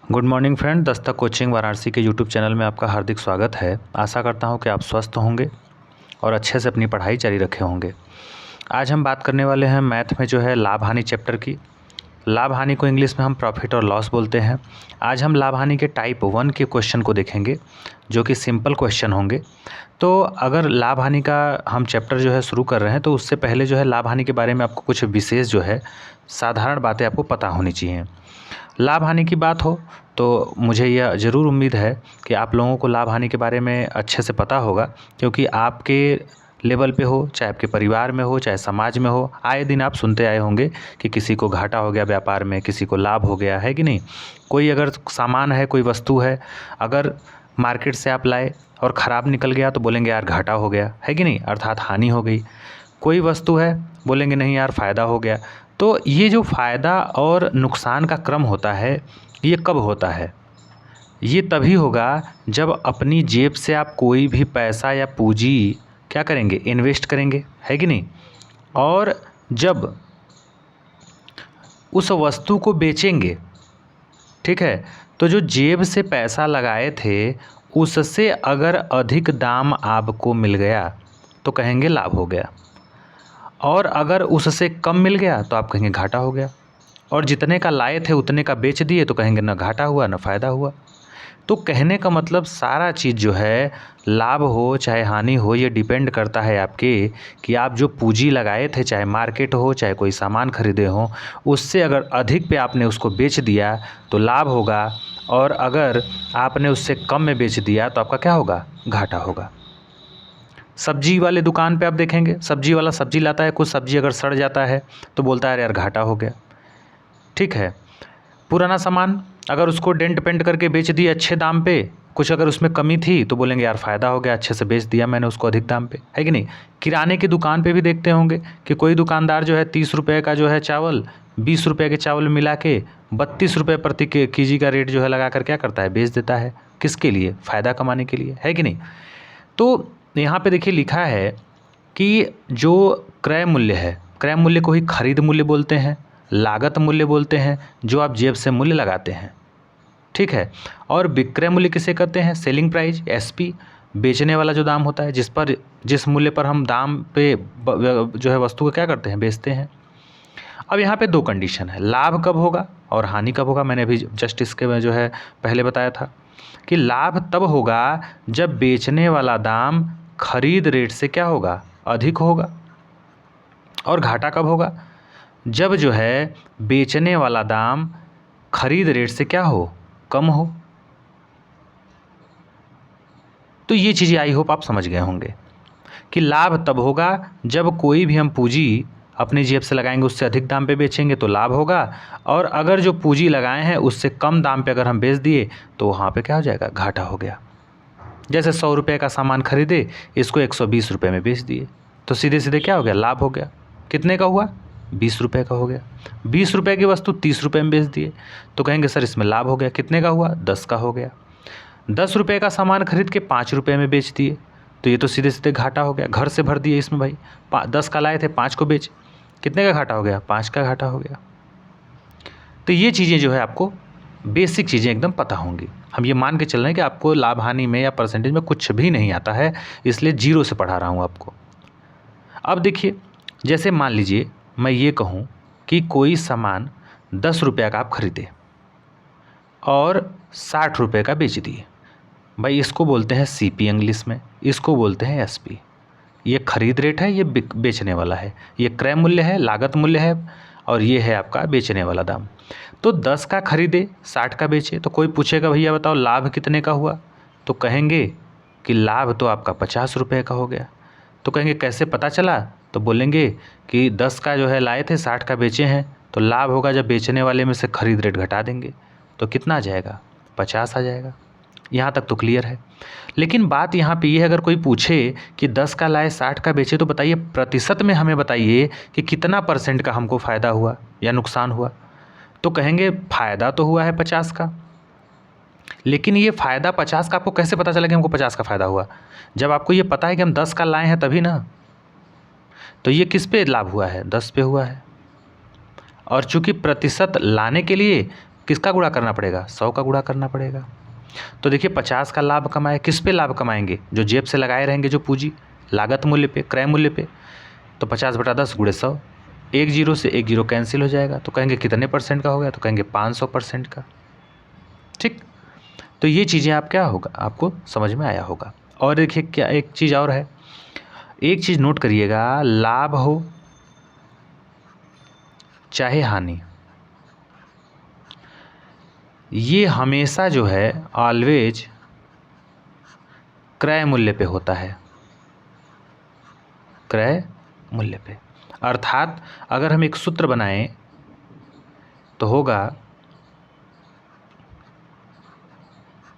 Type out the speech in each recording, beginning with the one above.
Good morning friend, Dastak coaching Varanasi के YouTube channel में आपका हार्दिक स्वागत है। आशा करता हूं कि आप स्वस्थ होंगे और अच्छे से अपनी पढ़ाई जारी रखे होंगे। आज हम बात करने वाले हैं मैथ में जो है लाभ हानि चैप्टर की। लाभ हानि को इंग्लिश में हम प्रॉफिट और लॉस बोलते हैं। आज हम लाभ हानि के टाइप 1 के क्वेश्चन को देखेंगे जो कि सिंपल क्वेश्चन होंगे। तो अगर लाभ हानि का हम चैप्टर जो है शुरू कर रहे हैं तो उससे पहले जो है लाभ हानि के बारे में आपको कुछ विशेष जो है साधारण बातें आपको पता होनी चाहिए। लाभ हानि की बात हो तो मुझे यह ज़रूर उम्मीद है कि आप लोगों को लाभ हानि के बारे में अच्छे से पता होगा, क्योंकि आपके लेवल पे हो, चाहे आपके परिवार में हो, चाहे समाज में हो, आए दिन आप सुनते आए होंगे कि किसी को घाटा हो गया व्यापार में, किसी को लाभ हो गया है कि नहीं। कोई अगर सामान है, कोई वस्तु है, अगर मार्केट से आप लाए और ख़राब निकल गया तो बोलेंगे यार घाटा हो गया है कि नहीं, अर्थात हानि हो गई। कोई वस्तु है, बोलेंगे नहीं यार फ़ायदा हो गया। तो ये जो फ़ायदा और नुकसान का क्रम होता है, ये कब होता है? ये तभी होगा जब अपनी जेब से आप कोई भी पैसा या पूँजी क्या करेंगे, इन्वेस्ट करेंगे, है कि नहीं। और जब उस वस्तु को बेचेंगे, ठीक है, तो जो जेब से पैसा लगाए थे उससे अगर अधिक दाम आपको मिल गया तो कहेंगे लाभ हो गया, और अगर उससे कम मिल गया तो आप कहेंगे घाटा हो गया। और जितने का लाए थे उतने का बेच दिए तो कहेंगे ना घाटा हुआ ना फ़ायदा हुआ। तो कहने का मतलब सारा चीज़ जो है, लाभ हो चाहे हानि हो, ये डिपेंड करता है आपके कि आप जो पूंजी लगाए थे, चाहे मार्केट हो चाहे कोई सामान खरीदे हो, उससे अगर अधिक पे आपने उसको बेच दिया तो लाभ होगा, और अगर आपने उससे कम में बेच दिया तो आपका क्या होगा, घाटा होगा। सब्जी वाले दुकान पे आप देखेंगे, सब्जी वाला सब्जी लाता है, कुछ सब्जी अगर सड़ जाता है तो बोलता है यार घाटा हो गया, ठीक है। पुराना सामान अगर उसको डेंट पेंट करके बेच दिए अच्छे दाम पे, कुछ अगर उसमें कमी थी तो बोलेंगे यार फ़ायदा हो गया, अच्छे से बेच दिया मैंने उसको अधिक दाम पे, है कि नहीं। किराने की दुकान पे भी देखते होंगे कि कोई दुकानदार जो है 30 रुपये का जो है चावल 20 रुपये के चावल मिला के 32 रुपये प्रति केजी का रेट जो है लगा कर क्या करता है, बेच देता है। किसके लिए, फ़ायदा कमाने के लिए, है कि नहीं। तो यहाँ पे देखिए लिखा है कि जो क्रय मूल्य है, क्रय मूल्य को ही खरीद मूल्य बोलते हैं, लागत मूल्य बोलते हैं, जो आप जेब से मूल्य लगाते हैं, ठीक है। और विक्रय मूल्य किसे कहते हैं, सेलिंग प्राइस, एसपी, बेचने वाला जो दाम होता है, जिस मूल्य पर हम दाम पे जो है वस्तु को क्या करते हैं, बेचते हैं। अब यहाँ पे दो कंडीशन है, लाभ कब होगा और हानि कब होगा। मैंने अभी जस्ट इसके में जो है पहले बताया था कि लाभ तब होगा जब बेचने वाला दाम खरीद रेट से क्या होगा, अधिक होगा। और घाटा कब होगा, जब जो है बेचने वाला दाम खरीद रेट से क्या हो, कम हो। तो ये चीज़ें आई होप आप समझ गए होंगे कि लाभ तब होगा जब कोई भी हम पूंजी अपनी जेब से लगाएंगे, उससे अधिक दाम पे बेचेंगे तो लाभ होगा, और अगर जो पूंजी लगाए हैं उससे कम दाम पे अगर हम बेच दिए तो वहाँ पे क्या हो जाएगा, घाटा हो गया। जैसे 100 रुपये का सामान खरीदे, इसको 120 रुपये में बेच दिए तो सीधे सीधे क्या हो गया, लाभ हो गया। कितने का हुआ, 20 रुपये का हो गया। 20 रुपये की वस्तु 30 रुपये में बेच दिए तो कहेंगे सर इसमें लाभ हो गया। कितने का हुआ, 10 का हो गया। 10 रुपये का सामान खरीद के 5 रुपये में बेच दिए तो ये तो सीधे सीधे घाटा हो गया। घर से भर दिए इसमें भाई, 10 का लाए थे 5 को बेच, कितने का घाटा हो गया, 5 का घाटा हो गया। तो ये चीज़ें जो है आपको बेसिक चीज़ें एकदम पता होंगी। हम ये मान के चल रहे हैं कि आपको लाभ हानि में या परसेंटेज में कुछ भी नहीं आता है, इसलिए जीरो से पढ़ा रहा हूँ आपको। अब देखिए, जैसे मान लीजिए मैं ये कहूँ कि कोई सामान 10 रुपये का आप खरीदे और 60 रुपये का बेच दिए, भाई इसको बोलते हैं सीपी इंग्लिश में, इसको बोलते हैं एसपी। ये खरीद रेट है, ये बेचने वाला है, ये क्रय मूल्य है, लागत मूल्य है, और ये है आपका बेचने वाला दाम। तो 10 का खरीदे 60 का बेचे, तो कोई पूछेगा भैया बताओ लाभ कितने का हुआ, तो कहेंगे कि लाभ तो आपका 50 रुपये का हो गया। तो कहेंगे कैसे पता चला, तो बोलेंगे कि 10 का जो है लाए थे 60 का बेचे हैं, तो लाभ होगा जब बेचने वाले में से खरीद रेट घटा देंगे तो कितना आ जाएगा, 50 आ जाएगा। यहाँ तक तो क्लियर है। लेकिन बात यहाँ पे ये है, अगर कोई पूछे कि 10 का लाए 60 का बेचे, तो बताइए प्रतिशत में हमें बताइए कि कितना परसेंट का हमको फ़ायदा हुआ या नुकसान हुआ। तो कहेंगे फ़ायदा तो हुआ है 50 का, लेकिन ये फ़ायदा 50 का आपको कैसे पता चला कि हमको 50 का फ़ायदा हुआ, जब आपको ये पता है कि हम 10 का लाए हैं तभी ना। तो ये किस पे लाभ हुआ है, 10 पे हुआ है। और चूंकि प्रतिशत लाने के लिए किसका गुणा करना पड़ेगा? 100 का गुणा करना पड़ेगा। तो देखिए 50 का लाभ कमाए, किस पे लाभ कमाएंगे? जो जेब से लगाए रहेंगे जो पूंजी, लागत मूल्य पे, क्रय मूल्य पे। तो 50/10 गुणे 100, एक जीरो से एक जीरो कैंसिल हो जाएगा। तो कहेंगे कितने % का हो गया? तो कहेंगे 500% का। ठीक, तो ये चीज़ें आप क्या होगा, आपको समझ में आया होगा। और देखिए क्या एक चीज़ और है, एक चीज़ नोट करिएगा, लाभ हो चाहे हानि, ये हमेशा जो है ऑलवेज क्रय मूल्य पे होता है, क्रय मूल्य पे। अर्थात अगर हम एक सूत्र बनाएं तो होगा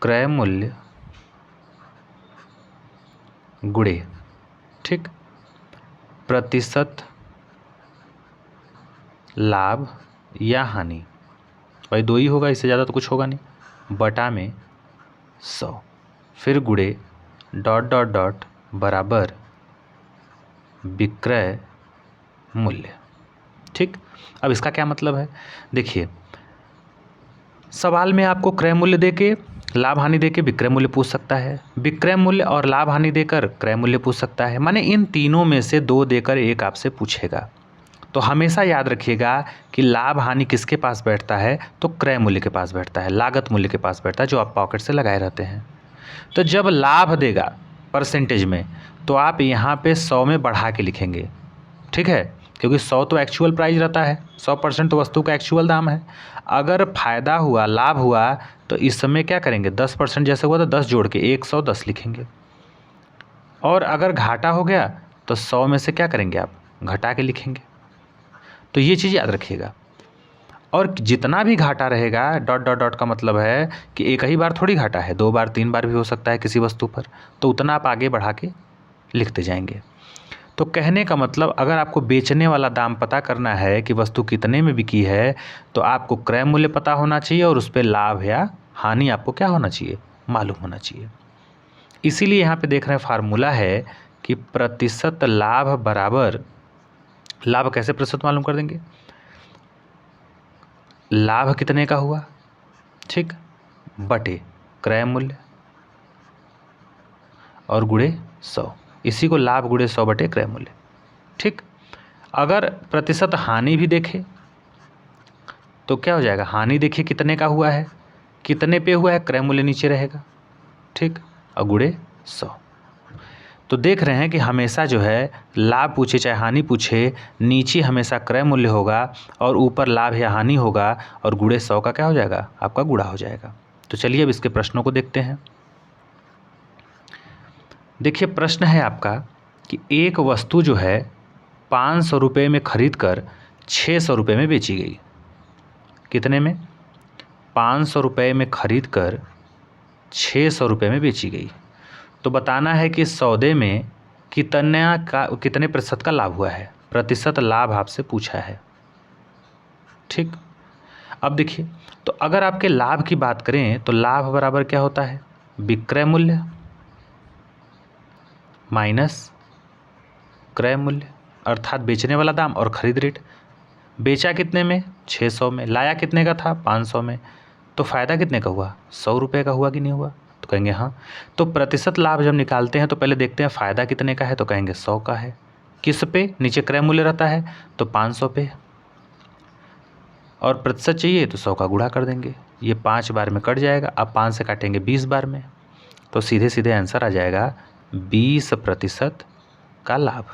क्रय मूल्य गुणे, ठीक, प्रतिशत लाभ या हानि, भाई 2 ही होगा, इससे ज़्यादा तो कुछ होगा नहीं, बटा में 100, फिर गुणे डॉट डॉट डॉट बराबर विक्रय मूल्य। ठीक, अब इसका क्या मतलब है? देखिए सवाल में आपको क्रय मूल्य देके, लाभ हानि देके विक्रय मूल्य पूछ सकता है, विक्रय मूल्य और लाभ हानि देकर क्रय मूल्य पूछ सकता है, माने इन तीनों में से 2 देकर एक आपसे पूछेगा। तो हमेशा याद रखिएगा कि लाभ हानि किसके पास बैठता है? तो क्रय मूल्य के पास बैठता है, लागत मूल्य के पास बैठता है, जो आप पॉकेट से लगाए रहते हैं। तो जब लाभ देगा परसेंटेज में, तो आप यहाँ पे 100 में बढ़ा के लिखेंगे, ठीक है, क्योंकि 100 तो एक्चुअल प्राइस रहता है, 100% तो वस्तु का एक्चुअल दाम है। अगर फायदा हुआ, लाभ हुआ, तो इस समय क्या करेंगे, 10% जैसे हुआ तो 10 जोड़ के 110 लिखेंगे। और अगर घाटा हो गया तो 100 में से क्या करेंगे आप, घटा के लिखेंगे। तो ये चीज़ याद रखिएगा। और जितना भी घाटा रहेगा, डॉट डॉट डॉट का मतलब है कि एक ही बार थोड़ी घाटा है, 2 बार 3 बार भी हो सकता है किसी वस्तु पर, तो उतना आप आगे बढ़ा के लिखते जाएंगे। तो कहने का मतलब, अगर आपको बेचने वाला दाम पता करना है कि वस्तु कितने में बिकी है, तो आपको क्रय मूल्य पता होना चाहिए और उस पर लाभ या हानि आपको क्या होना चाहिए, मालूम होना चाहिए। इसीलिए यहाँ पे देख रहे हैं फार्मूला है कि प्रतिशत लाभ बराबर, लाभ कैसे प्रतिशत मालूम कर देंगे, लाभ कितने का हुआ, ठीक, बटे क्रय मूल्य और गुणे 100, इसी को लाभ गुणे 100 बटे क्रय मूल्य। ठीक, अगर प्रतिशत हानि भी देखें तो क्या हो जाएगा, हानि देखिए कितने का हुआ है, कितने पे हुआ है, क्रय मूल्य नीचे रहेगा, ठीक, और गुणे 100। तो देख रहे हैं कि हमेशा जो है लाभ पूछे चाहे हानि पूछे, नीचे हमेशा क्रय मूल्य होगा और ऊपर लाभ या हानि होगा, और गुणे 100 का क्या हो जाएगा, आपका गुणा हो जाएगा। तो चलिए अब इसके प्रश्नों को देखते हैं। देखिए प्रश्न है आपका कि एक वस्तु जो है 500 रुपये में खरीद कर 600 रुपये में बेची गई। कितने में, 500 रुपये में खरीद कर 600 रुपये में बेची गई। तो बताना है कि सौदे में कितने प्रतिशत का लाभ हुआ है, प्रतिशत लाभ आपसे पूछा है। ठीक, अब देखिए, तो अगर आपके लाभ की बात करें तो लाभ बराबर क्या होता है, विक्रय मूल्य माइनस क्रय मूल्य, अर्थात बेचने वाला दाम और खरीद रेट। बेचा कितने में, 600 में, लाया कितने का था, 500 में, तो फ़ायदा कितने का हुआ, 100 रुपये का हुआ कि नहीं हुआ? तो कहेंगे हाँ। तो प्रतिशत लाभ जब निकालते हैं तो पहले देखते हैं फ़ायदा कितने का है, तो कहेंगे 100 का है। किस पे, नीचे क्रय मूल्य रहता है तो 500 पे, और प्रतिशत चाहिए तो 100 का गुणा कर देंगे। ये 5 बार में कट जाएगा, अब 5 से काटेंगे 20 बार में, तो सीधे सीधे आंसर आ जाएगा 20% का लाभ।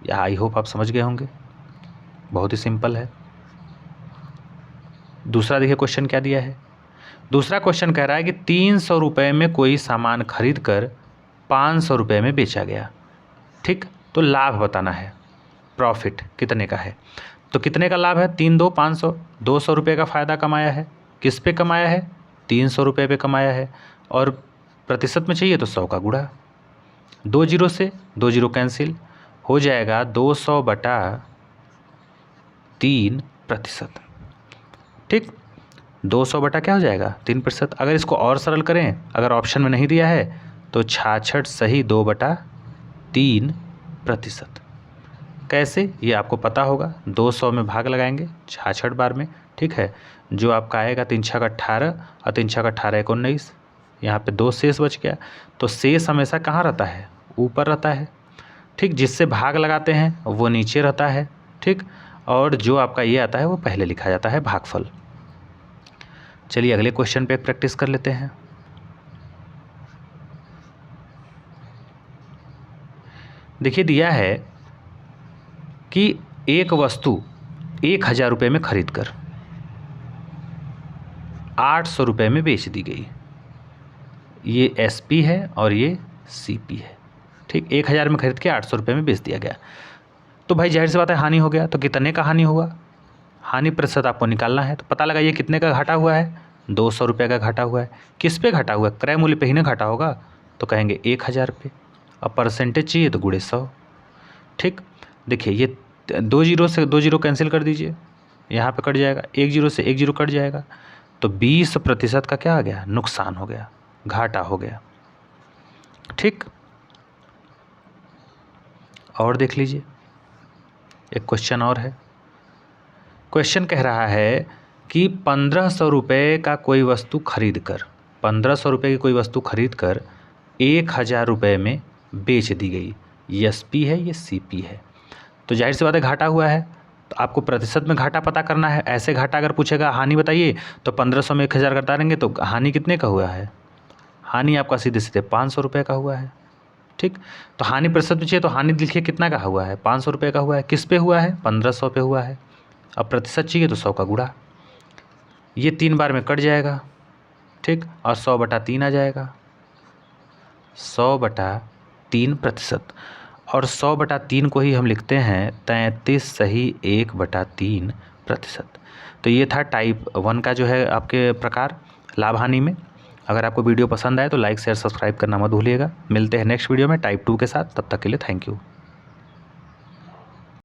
यह आई होप आप समझ गए होंगे, बहुत ही सिंपल है। दूसरा देखिए क्वेश्चन क्या दिया है। दूसरा क्वेश्चन कह रहा है कि 300 रुपये में कोई सामान खरीद कर 500 रुपये में बेचा गया। ठीक, तो लाभ बताना है, प्रॉफिट कितने का है। तो कितने का लाभ है, 3 2 500, 200 रुपये का फ़ायदा कमाया है। किस पे कमाया है, 300 रुपये पे कमाया है, और प्रतिशत में चाहिए तो 100 का गुणा, 2 जीरो से 2 जीरो कैंसिल हो जाएगा, 200 बटा 3%। ठीक, 200 बटा क्या हो जाएगा, 3%। अगर इसको और सरल करें, अगर ऑप्शन में नहीं दिया है तो 66 सही 2 बटा 3%। कैसे, ये आपको पता होगा, 200 में भाग लगाएंगे 66 बार में, ठीक है। जो आपका आएगा 3 छक 18 और 3 छक 18 एक 19, यहाँ पे 2 शेष बच गया। तो शेष हमेशा कहाँ रहता है? ऊपर रहता है, ठीक। जिससे भाग लगाते हैं वो नीचे रहता है, ठीक। और जो आपका ये आता है वो पहले लिखा जाता है भागफल। चलिए अगले क्वेश्चन पे प्रैक्टिस कर लेते हैं। देखिए दिया है कि एक वस्तु 1000 रुपये में खरीद कर 800 रुपये में बेच दी गई। ये SP है और ये CP है, ठीक। 1000 में खरीद के 800 रुपये में बेच दिया गया। तो भाई जाहिर सी बात है हानि हो गया। तो कितने का हानि हुआ? हानि प्रतिशत आपको निकालना है। तो पता लगा ये कितने का घाटा हुआ है? 200 रुपये का घाटा हुआ है। किस पे घाटा हुआ है? क्रय मूल्य पे ही ना घाटा होगा, तो कहेंगे 1000 पे। अब परसेंटेज चाहिए तो गुणे 100, ठीक। देखिए ये 2 जीरो से 2 जीरो कैंसिल कर दीजिए, यहाँ पे कट जाएगा। 1 जीरो से 1 जीरो कट जाएगा। तो 20% का क्या आ गया? नुकसान हो गया, घाटा हो गया, ठीक। और देख लीजिए एक क्वेश्चन और है। क्वेश्चन कह रहा है कि 1500 रुपये का कोई वस्तु खरीद कर 1500 रुपये की कोई वस्तु खरीद कर 1000 रुपये में बेच दी गई। ये SP है, ये CP है। तो जाहिर सी बात है घाटा हुआ है। तो आपको प्रतिशत में घाटा पता करना है। ऐसे घाटा अगर पूछेगा हानि बताइए तो 1500 में 1000 करता रहेंगे तो हानि कितने का हुआ है? हानि आपका सीधे सीधे 500 रुपये का हुआ है, ठीक। तो हानि प्रतिशत पूछिए तो हानि लिखिए कितना का हुआ है? 500 रुपये का हुआ है। किस पे हुआ है? 1500 पे हुआ है। अब प्रतिशत चाहिए तो 100 का गुणा, ये 3 बार में कट जाएगा, ठीक। और 100/3 आ जाएगा, 100/3%। और 100/3 को ही हम लिखते हैं 33 सही 1/3%। तो ये था टाइप 1 का जो है आपके प्रकार लाभ हानि में। अगर आपको वीडियो पसंद आए तो लाइक शेयर सब्सक्राइब करना मत भूलिएगा। मिलते हैं नेक्स्ट वीडियो में टाइप 2 के साथ। तब तक के लिए थैंक यू।